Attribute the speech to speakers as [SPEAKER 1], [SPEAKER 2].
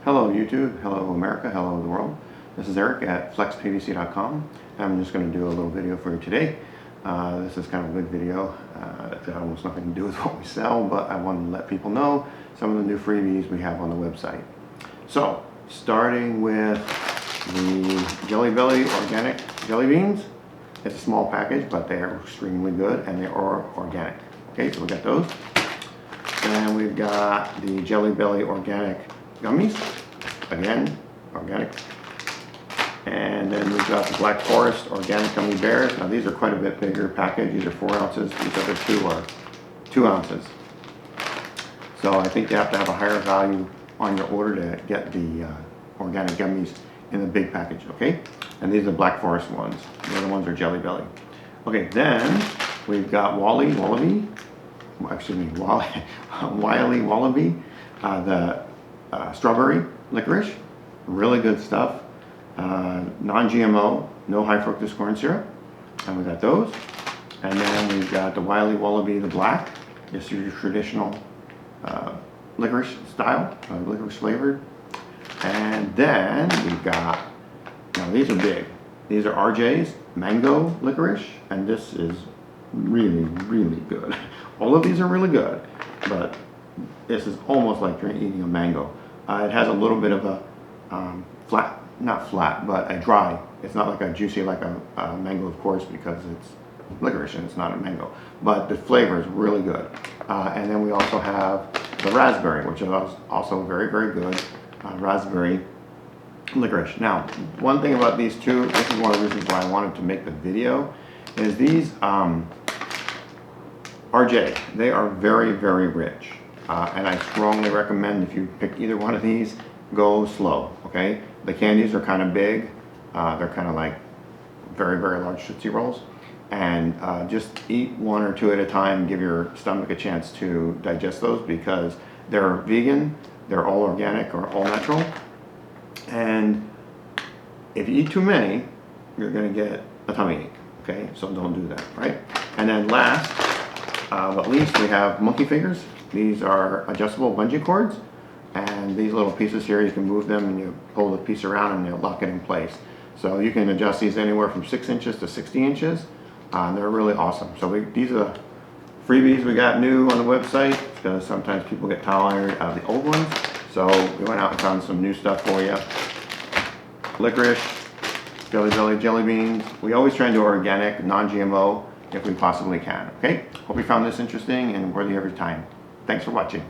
[SPEAKER 1] Hello YouTube, hello America, hello the world. This is Eric at FlexPVC.com. I'm just going to do a little video for you today. This is kind of a good video. It's got almost nothing to do with what we sell, but I wanted to let people know some of the new freebies we have on the website. So, starting with the Jelly Belly Organic Jelly Beans. It's a small package, but they are extremely good and they are organic. Okay, so we got those. And we've got the Jelly Belly Organic Gummies, again, organic. And then we've got the Black Forest Organic Gummy Bears. Now these are quite a bit bigger package. These are 4 ounces. These other two are 2 ounces. So I think you have to have a higher value on your order to get the organic gummies in the big package, okay? And these are the Black Forest ones. The other ones are Jelly Belly. Okay, then we've got Wily Wallaby, the strawberry licorice, really good stuff. Non-GMO, no high fructose corn syrup, and we got those. And then we've got the Wily Wallaby, the black, just your traditional licorice style, licorice flavored. And then we've got, now these are big. These are RJ's mango licorice, and this is really, really good. All of these are really good, but this is almost like you're eating a mango. It has a little bit of a flat, not flat, but a dry. It's not like a juicy like a mango, of course, because it's licorice and it's not a mango. But the flavor is really good. And then we also have the raspberry, which is also very, very good. Raspberry licorice. Now, one thing about these two, this is one of the reasons why I wanted to make the video, is these RJ, they are very, very rich. And I strongly recommend if you pick either one of these, go slow, okay? The candies are kind of big. They're kind of like very, very large Tootsie Rolls. And just eat 1 or 2 at a time, give your stomach a chance to digest those because they're vegan, they're all organic or all natural. And if you eat too many, you're gonna get a tummy ache, okay? So don't do that, right? And then last, but least, we have monkey fingers. These are adjustable bungee cords, and these little pieces here, you can move them and you pull the piece around and they'll lock it in place. So you can adjust these anywhere from 6 inches to 60 inches. They're really awesome. So these are the freebies we got new on the website because sometimes people get tired of the old ones. So we went out and found some new stuff for you. Licorice, Jelly Belly jelly beans. We always try and do organic, non-GMO if we possibly can, okay? Hope you found this interesting and worthy of your time. Thanks for watching.